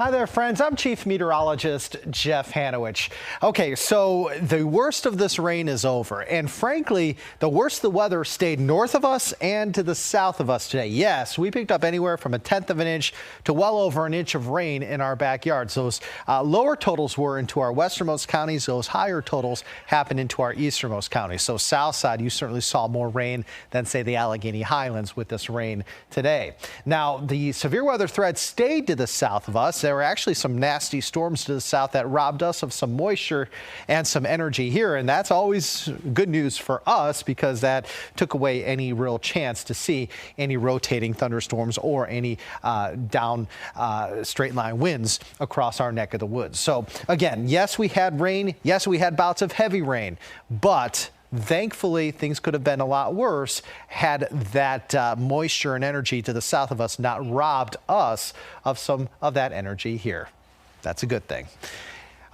Hi there, friends. I'm Chief Meteorologist Jeff Hanowich. Okay, so the worst of this rain is over, and frankly, the worst of the weather stayed north of us and to the south of us today. Yes, we picked up anywhere from 1/10 of an inch to well over an inch of rain in our backyards. Those lower totals were into our westernmost counties. Those higher totals happened into our easternmost counties. So south side, you certainly saw more rain than, say, the Allegheny Highlands with this rain today. Now, the severe weather threat stayed to the south of us. There were actually some nasty storms to the south that robbed us of some moisture and some energy here, and that's always good news for us because that took away any real chance to see any rotating thunderstorms or any down straight line winds across our neck of the woods. So again, yes, we had rain. Yes, we had bouts of heavy rain, but thankfully, things could have been a lot worse had that moisture and energy to the south of us not robbed us of some of that energy here. That's a good thing.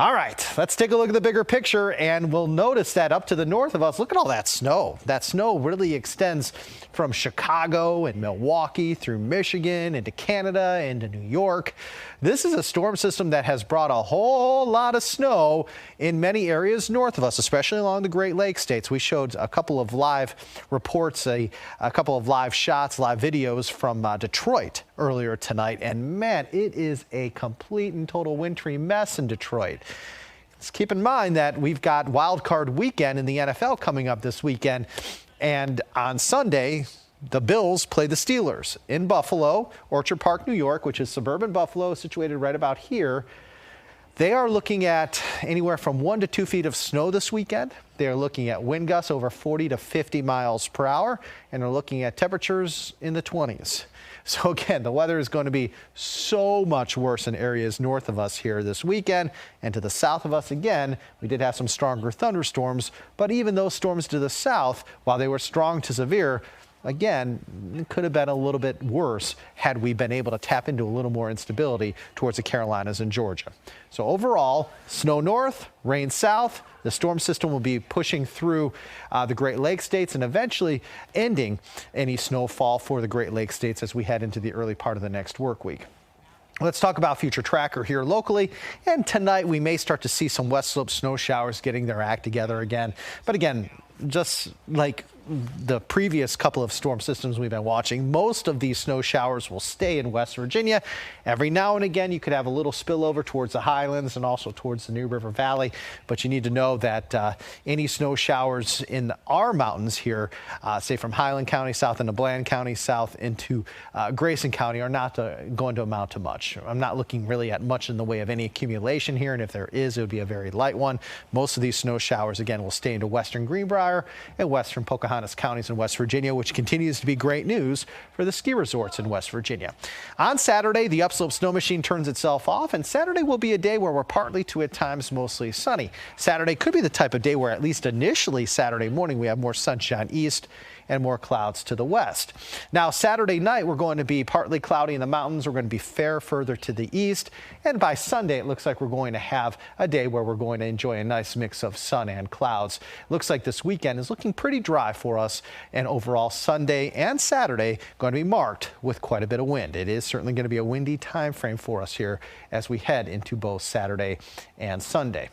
All right, let's take a look at the bigger picture, and we'll notice that up to the north of us, look at all that snow. That snow really extends from Chicago and Milwaukee through Michigan into Canada, into New York. This is a storm system that has brought a whole lot of snow in many areas north of us, especially along the Great Lakes states. We showed a couple of live reports, a couple of live shots, live videos from Detroit earlier tonight, and man, it is a complete and total wintry mess in Detroit. Let's keep in mind that we've got wild card weekend in the NFL coming up this weekend, and on Sunday, the Bills play the Steelers in Buffalo, Orchard Park, New York, which is suburban Buffalo, situated right about here. They are looking at anywhere from 1 to 2 feet of snow this weekend. They're looking at wind gusts over 40 to 50 miles per hour, and they're looking at temperatures in the 20s. So again, the weather is going to be so much worse in areas north of us here this weekend, and to the south of us again, we did have some stronger thunderstorms, but even those storms to the south, while they were strong to severe, again, it could have been a little bit worse had we been able to tap into a little more instability towards the Carolinas and Georgia. So overall, snow north, rain south. The storm system will be pushing through the Great Lakes states and eventually ending any snowfall for the Great Lakes states as we head into the early part of the next work week. Let's talk about future tracker here locally, and tonight we may start to see some west slope snow showers getting their act together again. But again, just like the previous couple of storm systems we've been watching, most of these snow showers will stay in West Virginia. Every now and again, you could have a little spillover towards the highlands and also towards the New River Valley. But you need to know that any snow showers in our mountains here, say from Highland County south into Bland County, south into Grayson County, are not going to amount to much. I'm not looking really at much in the way of any accumulation here, and if there is, it would be a very light one. Most of these snow showers, again, will stay into western Greenbrier and western Pocahontas counties in West Virginia, which continues to be great news for the ski resorts in West Virginia. On Saturday, the upslope snow machine turns itself off, and Saturday will be a day where we're partly to at times mostly sunny. Saturday could be the type of day where at least initially Saturday morning we have more sunshine east and more clouds to the west. Now, Saturday night, we're going to be partly cloudy in the mountains. We're going to be fair further to the east. And by Sunday, it looks like we're going to have a day where we're going to enjoy a nice mix of sun and clouds. Looks like this weekend is looking pretty dry for us. And overall, Sunday and Saturday going to be marked with quite a bit of wind. It is certainly going to be a windy time frame for us here as we head into both Saturday and Sunday,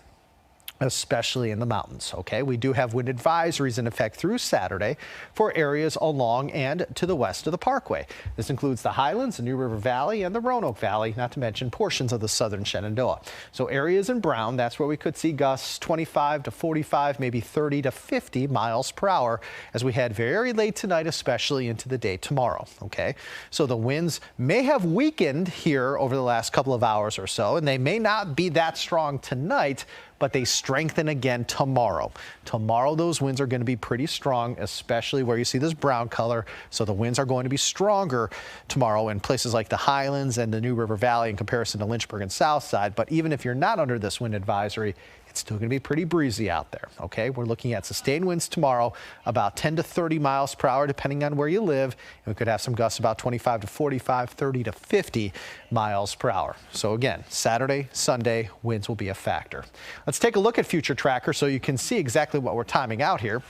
especially in the mountains. Okay, we do have wind advisories in effect through Saturday for areas along and to the west of the Parkway. This includes the Highlands, the New River Valley, and the Roanoke Valley, not to mention portions of the southern Shenandoah. So areas in brown, that's where we could see gusts 25 to 45, maybe 30 to 50 miles per hour as we head very late tonight, especially into the day tomorrow. Okay, so the winds may have weakened here over the last couple of hours or so, and they may not be that strong tonight, but they strengthen again tomorrow. Tomorrow, those winds are going to be pretty strong, especially where you see this brown color. So the winds are going to be stronger tomorrow in places like the Highlands and the New River Valley in comparison to Lynchburg and Southside. But even if you're not under this wind advisory, it's still going to be pretty breezy out there. Okay, we're looking at sustained winds tomorrow, about 10 to 30 miles per hour, depending on where you live. And we could have some gusts about 25 to 45, 30 to 50 miles per hour. So again, Saturday, Sunday, winds will be a factor. Let's take a look at Future Tracker so you can see exactly what we're timing out here.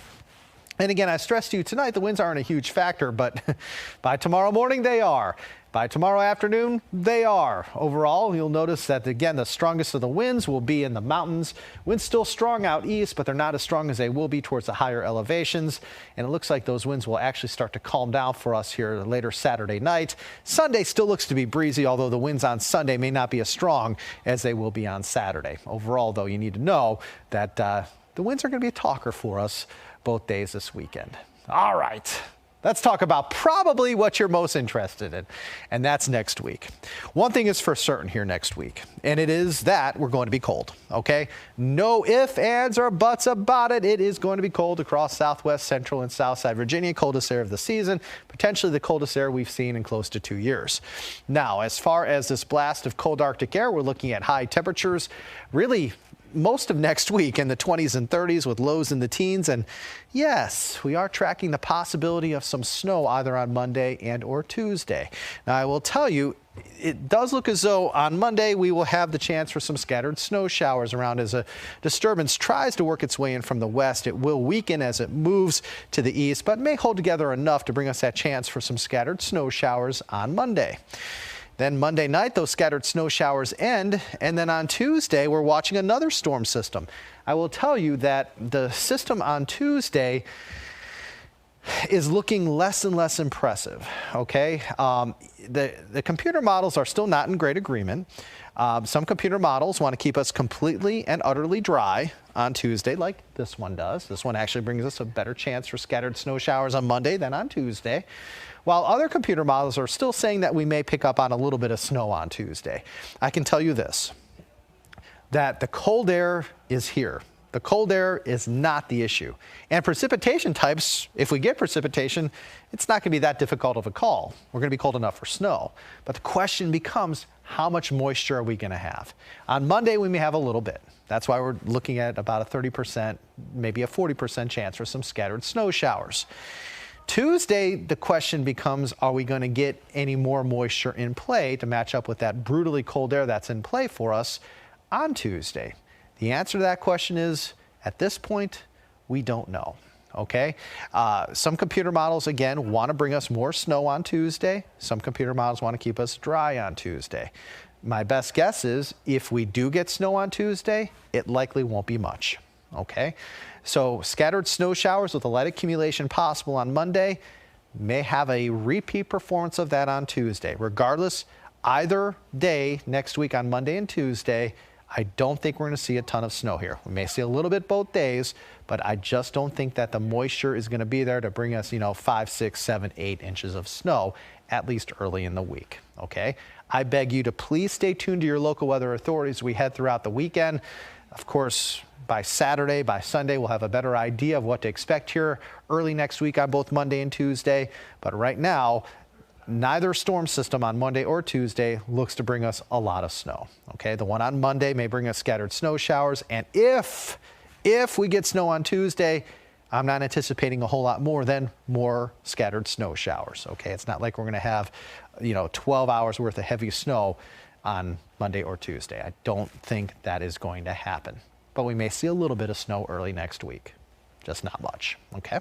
And again, I stressed to you tonight, the winds aren't a huge factor, but by tomorrow morning they are. By tomorrow afternoon, they are. Overall, you'll notice that, again, the strongest of the winds will be in the mountains. Winds still strong out east, but they're not as strong as they will be towards the higher elevations. And it looks like those winds will actually start to calm down for us here later Saturday night. Sunday still looks to be breezy, although the winds on Sunday may not be as strong as they will be on Saturday. Overall, though, you need to know that the winds are going to be a talker for us both days this weekend. All right. Let's talk about probably what you're most interested in, and that's next week. One thing is for certain here next week, and it is that we're going to be cold, okay? No ifs, ands, or buts about it. It is going to be cold across southwest, central, and south side Virginia, coldest air of the season, potentially the coldest air we've seen in close to 2 years. Now, as far as this blast of cold Arctic air, we're looking at high temperatures, really most of next week in the 20s and 30s with lows in the teens. And yes, we are tracking the possibility of some snow either on Monday and or Tuesday. Now, I will tell you, it does look as though on Monday we will have the chance for some scattered snow showers around as a disturbance tries to work its way in from the west. It will weaken as it moves to the east, but may hold together enough to bring us that chance for some scattered snow showers on Monday. Then Monday night, those scattered snow showers end, and then on Tuesday, we're watching another storm system. I will tell you that the system on Tuesday is looking less and less impressive, okay? The computer models are still not in great agreement. Some computer models want to keep us completely and utterly dry on Tuesday, like this one does. This one actually brings us a better chance for scattered snow showers on Monday than on Tuesday, while other computer models are still saying that we may pick up on a little bit of snow on Tuesday. I can tell you this, that the cold air is here. The cold air is not the issue. And precipitation types, if we get precipitation, it's not going to be that difficult of a call. We're going to be cold enough for snow. But the question becomes, how much moisture are we going to have? On Monday, we may have a little bit. That's why we're looking at about a 30%, maybe a 40% chance for some scattered snow showers. Tuesday, the question becomes, are we going to get any more moisture in play to match up with that brutally cold air that's in play for us on Tuesday? The answer to that question is, at this point, we don't know, okay? Some computer models, again, want to bring us more snow on Tuesday. Some computer models want to keep us dry on Tuesday. My best guess is, if we do get snow on Tuesday, it likely won't be much, okay? So scattered snow showers with a light accumulation possible on Monday, may have a repeat performance of that on Tuesday. Regardless, either day next week on Monday and Tuesday, I don't think we're going to see a ton of snow here. We may see a little bit both days, but I just don't think that the moisture is going to be there to bring us, 5, 6, 7, 8 inches of snow, at least early in the week, okay? I beg you to please stay tuned to your local weather authorities as we head throughout the weekend. Of course, by Saturday, by Sunday, we'll have a better idea of what to expect here early next week on both Monday and Tuesday. But right now, neither storm system on Monday or Tuesday looks to bring us a lot of snow. Okay, the one on Monday may bring us scattered snow showers. And if we get snow on Tuesday, I'm not anticipating a whole lot more than more scattered snow showers. Okay, it's not like we're going to have, 12 hours worth of heavy snow on Monday or Tuesday. I don't think that is going to happen. But we may see a little bit of snow early next week. Just not much, okay?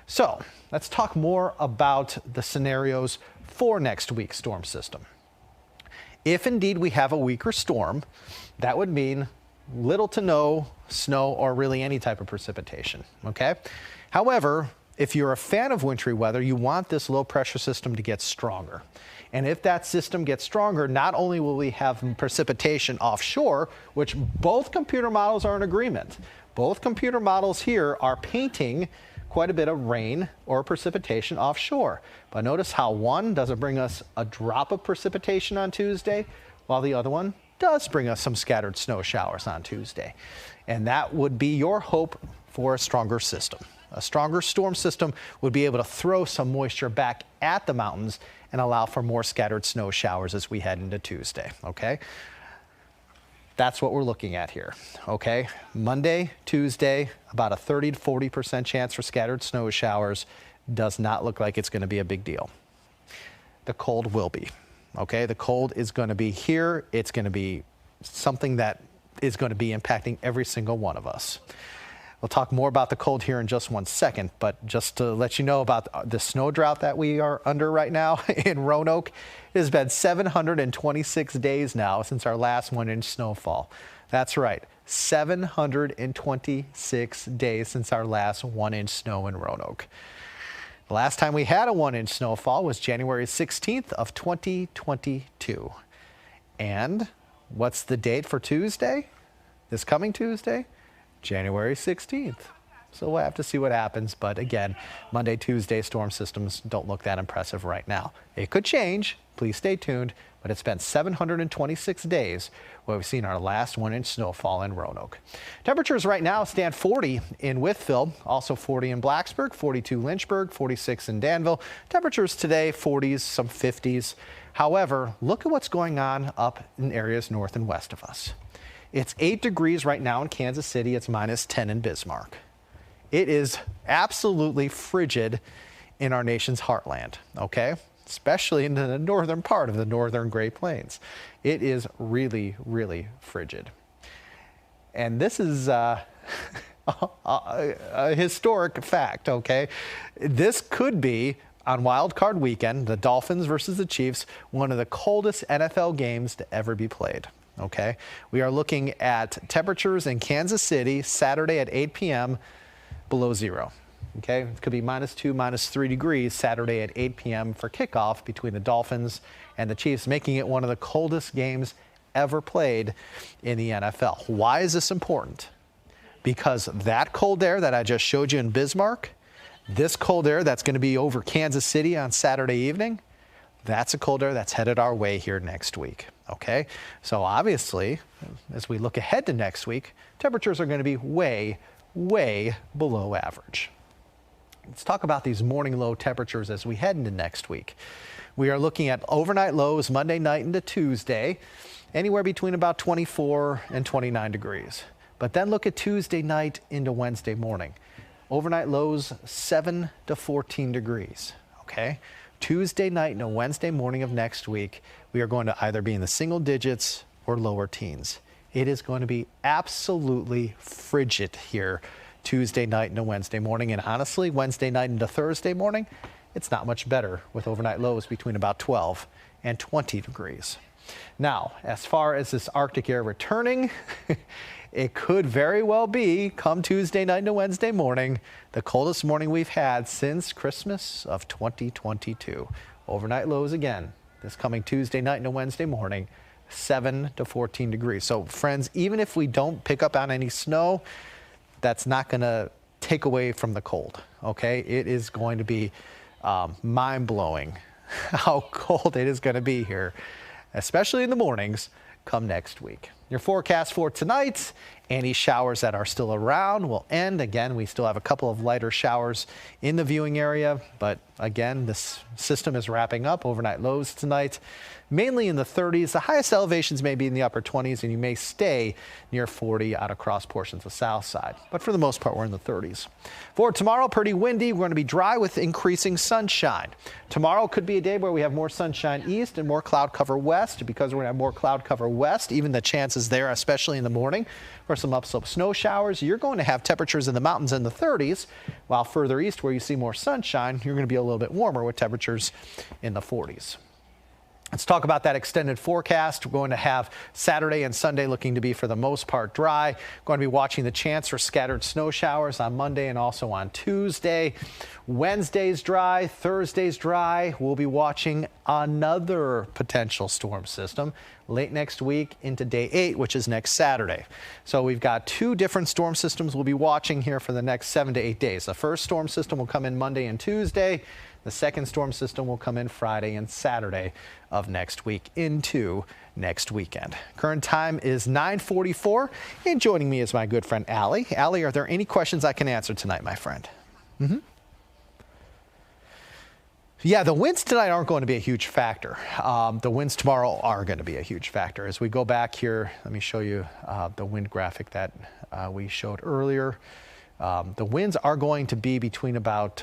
So let's talk more about the scenarios for next week's storm system. If indeed we have a weaker storm, that would mean little to no snow or really any type of precipitation, okay? However, if you're a fan of wintry weather, you want this low pressure system to get stronger. And if that system gets stronger, not only will we have precipitation offshore, which both computer models are in agreement. Both computer models here are painting quite a bit of rain or precipitation offshore. But notice how one doesn't bring us a drop of precipitation on Tuesday, while the other one does bring us some scattered snow showers on Tuesday. And that would be your hope for a stronger system. A stronger storm system would be able to throw some moisture back at the mountains and allow for more scattered snow showers as we head into Tuesday, okay? That's what we're looking at here, okay? Monday, Tuesday, about a 30 to 40% chance for scattered snow showers. Does not look like it's going to be a big deal. The cold will be, okay? The cold is going to be here. It's going to be something that is going to be impacting every single one of us. We'll talk more about the cold here in just 1 second, but just to let you know about the snow drought that we are under right now in Roanoke, it has been 726 days now since our last 1-inch snowfall. That's right, 726 days since our last 1-inch snow in Roanoke. The last time we had a 1-inch snowfall was January 16th of 2022. And what's the date for Tuesday? This coming Tuesday? January 16th. So we'll have to see what happens. But again, Monday, Tuesday storm systems don't look that impressive right now. It could change. Please stay tuned. But it's been 726 days where we've seen our last 1-inch snowfall in Roanoke. Temperatures right now stand 40 in Wytheville, also 40 in Blacksburg, 42 Lynchburg, 46 in Danville. Temperatures today, 40s, some 50s. However, look at what's going on up in areas north and west of us. It's 8 degrees right now in Kansas City. It's -10 in Bismarck. It is absolutely frigid in our nation's heartland, okay? Especially in the northern part of the northern Great Plains. It is really, really frigid. And this is a historic fact, okay? This could be, on Wild Card Weekend, the Dolphins versus the Chiefs, one of the coldest NFL games to ever be played. Okay, we are looking at temperatures in Kansas City Saturday at 8 p.m. below zero. Okay, it could be -2, -3 degrees Saturday at 8 p.m. for kickoff between the Dolphins and the Chiefs, making it one of the coldest games ever played in the NFL. Why is this important? Because that cold air that I just showed you in Bismarck, this cold air that's going to be over Kansas City on Saturday evening, that's a cold air that's headed our way here next week. Okay, so obviously, as we look ahead to next week, temperatures are going to be way, way below average. Let's talk about these morning low temperatures as we head into next week. We are looking at overnight lows Monday night into Tuesday, anywhere between about 24 and 29 degrees. But then look at Tuesday night into Wednesday morning. Overnight lows 7 to 14 degrees. Okay. Tuesday night into Wednesday morning of next week, we are going to either be in the single digits or lower teens. It is going to be absolutely frigid here Tuesday night into Wednesday morning. And honestly, Wednesday night into Thursday morning, it's not much better with overnight lows between about 12 and 20 degrees. Now, as far as this Arctic air returning, it could very well be, come Tuesday night into Wednesday morning, the coldest morning we've had since Christmas of 2022. Overnight lows again this coming Tuesday night into Wednesday morning, 7 to 14 degrees. So friends, even if we don't pick up on any snow, that's not going to take away from the cold, okay? It is going to be mind-blowing how cold it is going to be here, especially in the mornings come next week. Your forecast for tonight, any showers that are still around will end. Again, we still have a couple of lighter showers in the viewing area, but again, this system is wrapping up. Overnight lows tonight, mainly in the 30s. The highest elevations may be in the upper 20s, and you may stay near 40 out across portions of the south side. But for the most part, we're in the 30s. For tomorrow, pretty windy. We're going to be dry with increasing sunshine. Tomorrow could be a day where we have more sunshine east and more cloud cover west. Because we're going to have more cloud cover west, even the chances there, especially in the morning, for some upslope snow showers. You're going to have temperatures in the mountains in the 30s, while further east where you see more sunshine, you're going to be a little bit warmer with temperatures in the 40s. Let's talk about that extended forecast. We're going to have Saturday and Sunday looking to be, for the most part, dry. Going to be watching the chance for scattered snow showers on Monday and also on Tuesday. Wednesday's dry, Thursday's dry. We'll be watching another potential storm system late next week into day 8, which is next Saturday. So we've got 2 different storm systems we'll be watching here for the next 7 to 8 days. The first storm system will come in Monday and Tuesday. The second storm system will come in Friday and Saturday of next week into next weekend. Current time is 9:44, and joining me is my good friend Allie. Allie, are there any questions I can answer tonight, my friend? Yeah, the winds tonight aren't going to be a huge factor. The winds tomorrow are going to be a huge factor. As we go back here, let me show you the wind graphic that we showed earlier. The winds are going to be between about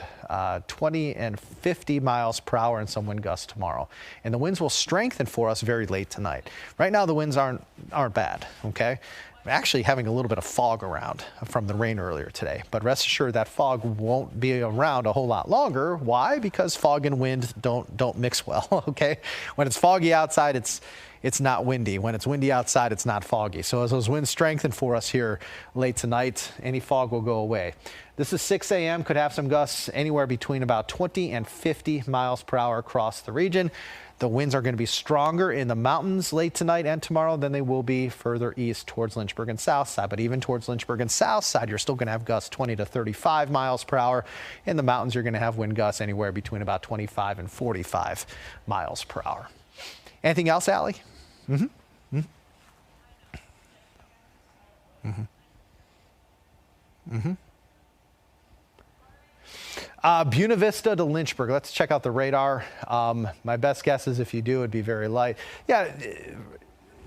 20 and 50 miles per hour and some wind gusts tomorrow. And the winds will strengthen for us very late tonight. Right now, the winds aren't bad, okay? actually having a little bit of fog around from the rain earlier today. But rest assured that fog won't be around a whole lot longer. Why? Because fog and wind don't mix well, okay? When it's foggy outside, it's not windy. When it's windy outside, it's not foggy. So as those winds strengthen for us here late tonight, any fog will go away. This is 6 a.m. Could have some gusts anywhere between about 20 and 50 miles per hour across the region. The winds are going to be stronger in the mountains late tonight and tomorrow than they will be further east towards Lynchburg and south side. But even towards Lynchburg and south side, you're still going to have gusts 20 to 35 miles per hour. In the mountains, you're going to have wind gusts anywhere between about 25 and 45 miles per hour. Anything else, Allie? Mm-hmm. Mm-hmm. Mm-hmm. Mm-hmm. Buena Vista to Lynchburg. Let's check out the radar. My best guess is if you do, it'd be very light. Yeah,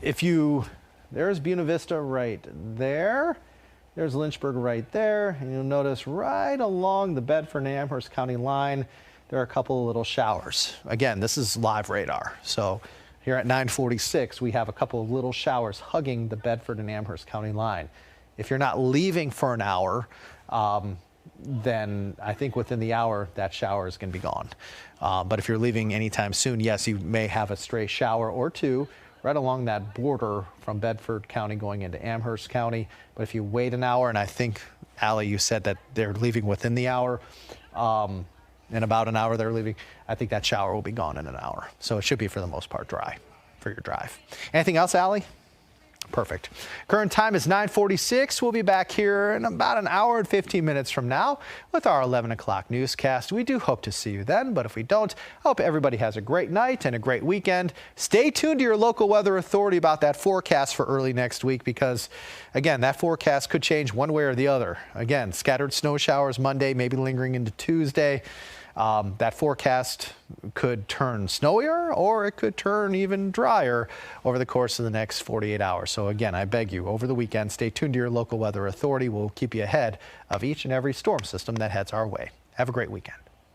there's Buena Vista right there. There's Lynchburg right there. And you'll notice right along the Bedford and Amherst County line, there are a couple of little showers. Again, this is live radar. So here at 9:46, we have a couple of little showers hugging the Bedford and Amherst County line. If you're not leaving for an hour, then I think within the hour that shower is going to be gone. But if you're leaving anytime soon, yes, you may have a stray shower or two right along that border from Bedford County going into Amherst County. But if you wait an hour, and I think, Allie, you said that they're leaving within the hour, in about an hour they're leaving, I think that shower will be gone in an hour. So it should be, for the most part, dry for your drive. Anything else, Allie? Perfect. Current time is 9:46. We'll be back here in about an hour and 15 minutes from now with our 11 o'clock newscast. We do hope to see you then, but if we don't, I hope everybody has a great night and a great weekend. Stay tuned to your local weather authority about that forecast for early next week because, again, that forecast could change one way or the other. Again, scattered snow showers Monday, maybe lingering into Tuesday. That forecast could turn snowier or it could turn even drier over the course of the next 48 hours. So again, I beg you, over the weekend, stay tuned to your local weather authority. We'll keep you ahead of each and every storm system that heads our way. Have a great weekend.